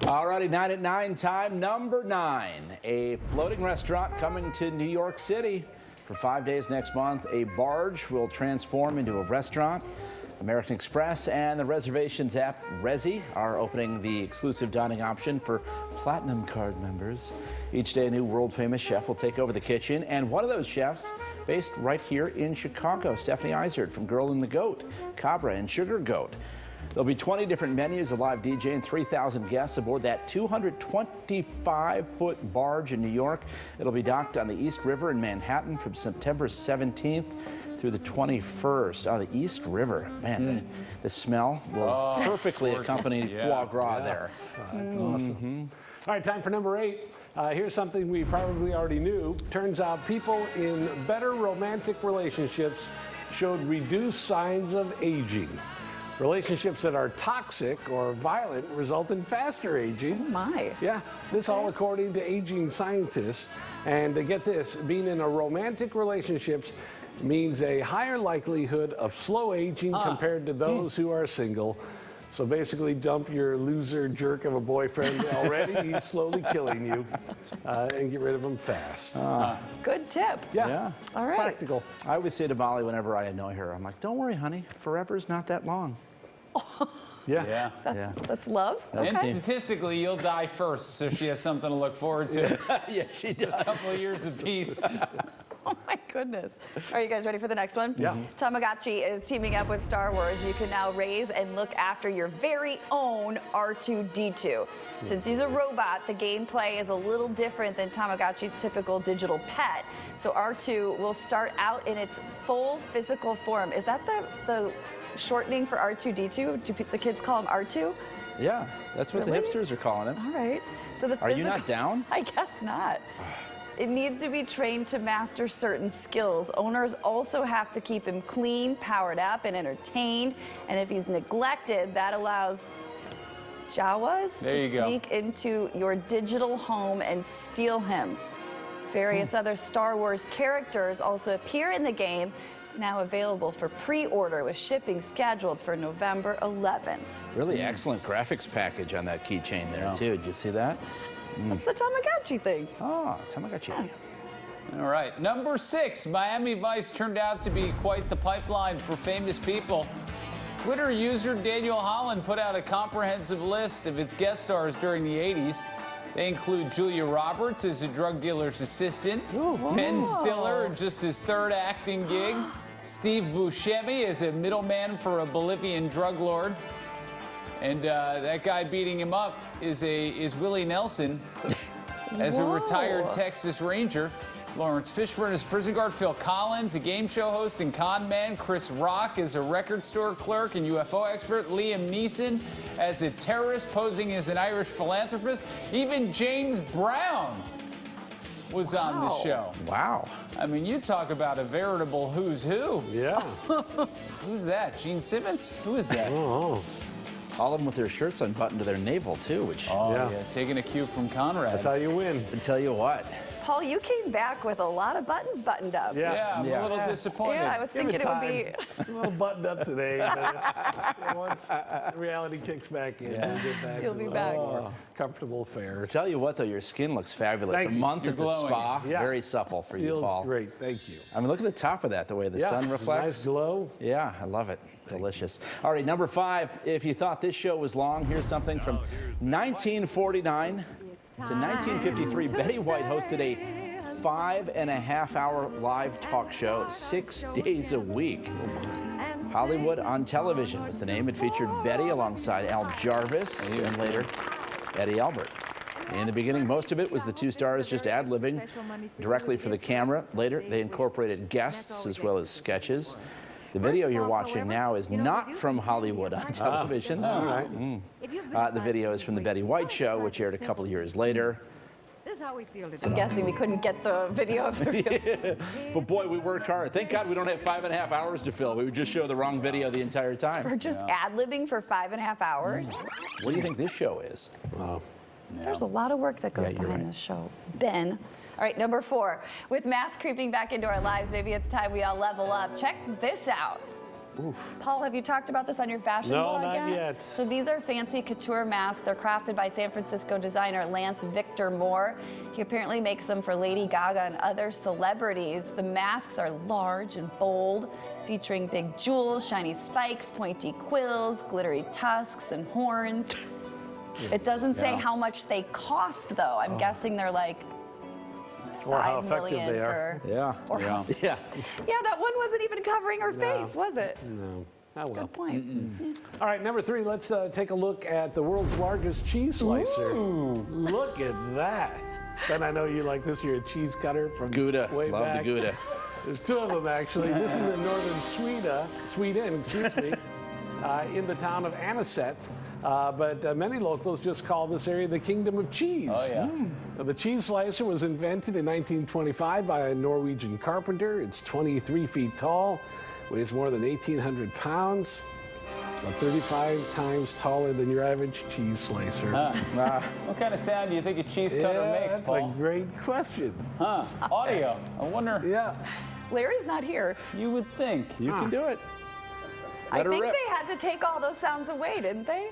Alrighty, 9 at 9, time number 9. A floating restaurant coming to New York City. For 5 days next month, a barge will transform into a restaurant. American Express and the reservations app Resy are opening the exclusive dining option for Platinum Card members. Each day, a new world-famous chef will take over the kitchen, and one of those chefs based right here in Chicago, Stephanie Izard from Girl and the Goat, Cabra and Sugar Goat. There'll be 20 different menus, a live DJ, and 3,000 guests aboard that 225-foot barge in New York. It'll be docked on the East River in Manhattan from September 17th through the 21st. Oh, the East River. Man, the smell will perfectly accompany foie gras there. That's awesome. All right, time for number 8. Here's something we probably already knew. Turns out people in better romantic relationships showed reduced signs of aging. Relationships that are toxic or violent result in faster aging. Oh my. Yeah, this all according to aging scientists. And to get this, being in a romantic relationships means a higher likelihood of slow aging compared to those who are single. So basically dump your loser jerk of a boyfriend already. He's slowly killing you. And get rid of him fast. Good tip. Yeah. All right. Practical. I always say to Molly whenever I annoy her, I'm like, don't worry, honey, forever's not that long. Yeah. That's love. And Okay. statistically, you'll die first, so she has something to look forward to. Yeah, she does. A couple of years of peace. Oh my goodness. Are you guys ready for the next one? Yeah. Tamagotchi is teaming up with Star Wars. You can now raise and look after your very own R2-D2. Since he's a robot, the gameplay is a little different than Tamagotchi's typical digital pet. So R2 will start out in its full physical form. Is that the shortening for R2-D2? Do the kids call him R2? Yeah, that's what Really? the hipsters are calling it. All right. So the Are you not down? I guess not. It needs to be trained to master certain skills. Owners also have to keep him clean, powered up, and entertained. And if he's neglected, that allows Jawas to sneak into your digital home and steal him. Various other Star Wars characters also appear in the game. It's now available for pre-order with shipping scheduled for November 11th. Really excellent graphics package on that keychain there, too. Did you see that? That's the Tamagotchi thing. Oh, Tamagotchi. All right, number 6, Miami Vice turned out to be quite the pipeline for famous people. Twitter user Daniel Holland put out a comprehensive list of its guest stars during the 80s. They include Julia Roberts as a drug dealer's assistant, Ben Stiller in just his 3rd acting gig, Steve Buscemi as a middleman for a Bolivian drug lord, and that guy beating him up is Willie Nelson as a retired Texas Ranger. Lawrence Fishburne as prison guard, Phil Collins, a game show host and con man, Chris Rock as a record store clerk and UFO expert, Liam Neeson as a terrorist posing as an Irish philanthropist. Even James Brown was on the show. Wow. I mean, you talk about a veritable who's who. Yeah. Who's that? Gene Simmons? Who is that? Oh. All of them with their shirts unbuttoned to their navel, too, which, Yeah, taking a cue from Conrad. That's how you win. I tell you what. Paul, you came back with a lot of buttons buttoned up. Yeah, I'm a little disappointed. Yeah, I was thinking it would be. A little buttoned up today. But once reality kicks back in, we'll get back You'll to be the back. more comfortable fare. I tell you what, though, your skin looks fabulous. Thank a you. month You're at the glowing. spa, Yeah. very supple for you, Feels Paul. great. Thank you. I mean, look at the top of that, the way the sun reflects. Nice glow. Yeah, I love it. Delicious. All right, number 5. If you thought this show was long, here's something from 1949 to 1953. Betty White hosted a 5.5-hour live talk show 6 days a week. Hollywood on Television was the name. It featured Betty alongside Al Jarvis and later Eddie Albert. In the beginning, most of it was the two stars just ad-libbing directly for the camera. Later, they incorporated guests as well as sketches. The video you're watching now is not from Hollywood on Television. All right. The video is from The Betty White Show, which aired a couple of years later. I'm guessing we couldn't get the video of the But boy, we worked hard. Thank God we don't have 5.5 hours to fill. We would just show the wrong video the entire time. We're just ad-libbing for 5.5 hours. What do you think this show is? There's a lot of work that goes you're behind right. this show. Ben. All right, number 4. With masks creeping back into our lives, maybe it's time we all level up. Check this out. Paul, have you talked about this on your fashion No, blog not yet. So these are fancy couture masks. They're crafted by San Francisco designer Lance Victor Moore. He apparently makes them for Lady Gaga and other celebrities. The masks are large and bold, featuring big jewels, shiny spikes, pointy quills, glittery tusks, and horns. It doesn't say how much they cost, though. I'm guessing they're like Or how $5 effective million they are. for- Yeah. Or yeah. yeah, that one wasn't even covering her face, was it? No. Oh, well. Good point. All right, number 3, let's take a look at the world's largest cheese slicer. Ooh. Look at that. Then I know you like this. You're a cheese cutter from Gouda. way Love back. the Gouda. There's 2 of them, actually. This is in northern Sweden, excuse me, in the town of Anisette. But many locals just call this area the Kingdom of Cheese. Oh, yeah. Now, the cheese slicer was invented in 1925 by a Norwegian carpenter. It's 23 feet tall, weighs more than 1,800 pounds. It's about 35 times taller than your average cheese slicer. What kind of sound do you think a cheese cutter makes, that's Paul? a great question. Huh? Audio. I wonder. Yeah. Larry's not here. You would think. You can do it. I Let her think rip. they had to take all those sounds away, didn't they?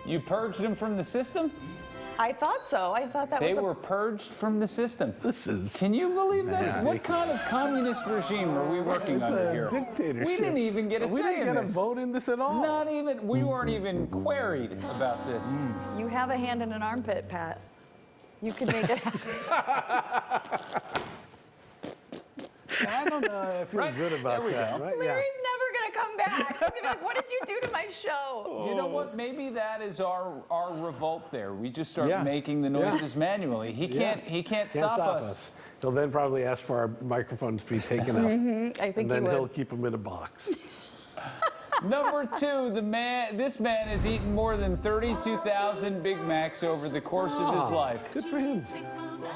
You purged them from the system? I thought so. I thought that They was were purged from the system. This is Can you believe this? What kind of communist regime are we working under a here? dictatorship. We didn't even get a We say didn't in get a this. vote in this at all. Not even. We weren't even queried about this. You have a hand in an armpit, Pat. You can make it happen. I don't know. I feel Right, good about there we that. go. Right? Larry's never gonna come back. He's gonna be like, what did you do to my show? You know what? Maybe that is our revolt there. We just start Yeah. making the noises manually. He can't. He can't stop us. He'll then probably ask for our microphones to be taken out. I think And then you he'll would. keep them in a box. Number 2, this man has eaten more than 32,000 Big Macs over the course of his life. Good for him.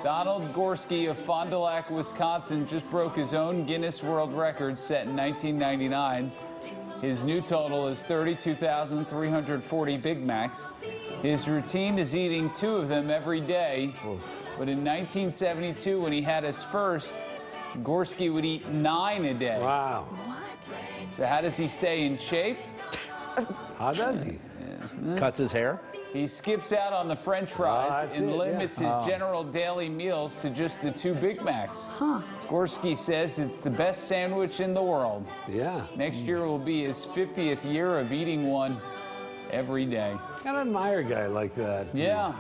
Donald Gorski of Fond du Lac, Wisconsin, just broke his own Guinness World Record set in 1999. His new total is 32,340 Big Macs. His routine is eating 2 of them every day. But in 1972, when he had his first, Gorski would eat 9 a day. Wow. What? So how does he stay in shape? How does he? Cuts his hair. He skips out on the French fries that's and it, yeah. limits his general daily meals to just the 2 Big Macs. Gorski says it's the best sandwich in the world. Yeah. Next year will be his 50th year of eating one every day. Gotta admire a guy like that. Yeah.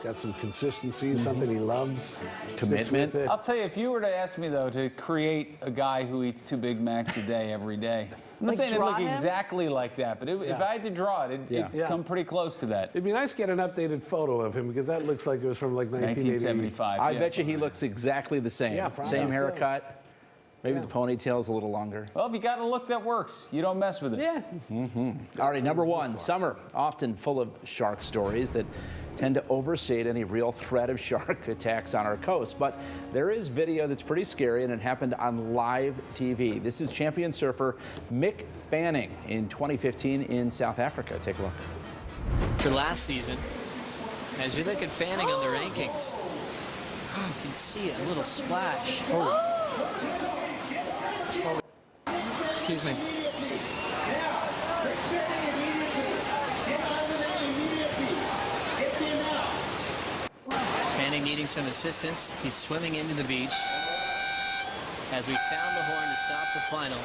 Got some consistency, something he loves. sticks Commitment. with it. I'll tell you, if you were to ask me, though, to create a guy who eats 2 Big Macs a day every day, I'm not Like saying it'd draw look him? exactly like that, but if I had to draw it, it'd Yeah. come pretty close to that. It'd be nice to get an updated photo of him because that looks like it was from like 1980. 1975. I yeah. bet you he looks exactly the same. Yeah, probably Same so. haircut. Maybe the ponytail's a little longer. Well, if you got a look that works, you don't mess with it. Yeah. All right, number 1, summer, often full of shark stories that tend to overstate any real threat of shark attacks on our coast. But there is video that's pretty scary, and it happened on live TV. This is champion surfer Mick Fanning in 2015 in South Africa. Take a look. For last season, as we look at Fanning on the rankings, you can see a little splash. Excuse me. Fanning needing some assistance. He's swimming into the beach as we sound the horn to stop the final.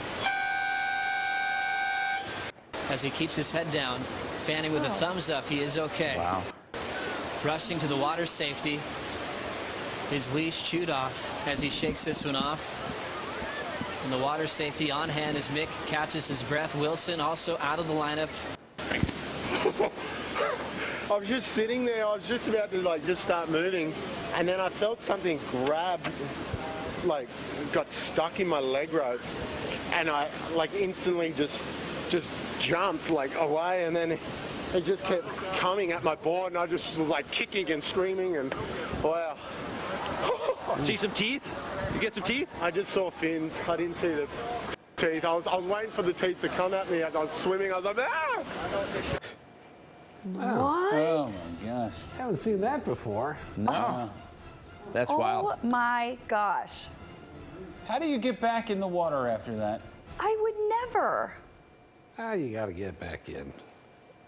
As he keeps his head down, Fanning with a thumbs up, he is okay. Wow. Rushing to the water safety. His leash chewed off as he shakes this one off. And the water safety on hand as Mick catches his breath. Wilson also out of the lineup. I was just sitting there, I was just about to just start moving, and then I felt something grab, got stuck in my leg rope, and I instantly just jumped away, and then it just kept coming at my board, and I just was kicking and screaming, and wow. See some teeth? You get some teeth? I just saw fins. I didn't see the teeth. I was waiting for the teeth to come at me as I was swimming. I was like, ah! What? Oh my gosh. Haven't seen that before. No. That's wild. Oh my gosh. How do you get back in the water after that? I would never. You got to get back in.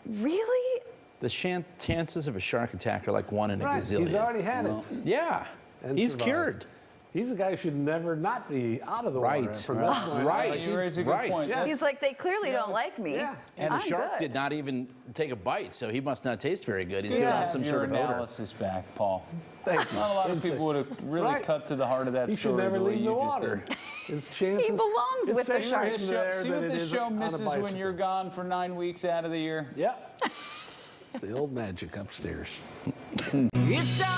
Really? The chances of a shark attack are like 1 in a Right, gazillion. he's already had it. Yeah, And he's survived. cured. He's a guy who should never not be out of the water. Right, From that point on. right, You raise a good right. point. Yeah. He's like, they clearly don't like me. Yeah. And the I'm shark good. did not even take a bite, so he must not taste very good. He's Good giving to off some have sort your of odor. analysis back, Paul. Thank you. Not a lot of people would have really Right. cut to the heart of that He should story. never the way leave you the just water. did. His chances. He belongs it's with the safer shark. in See there what than it this is show on a misses when bicycle. you're gone for 9 weeks out of the year. Yep. The old magic upstairs.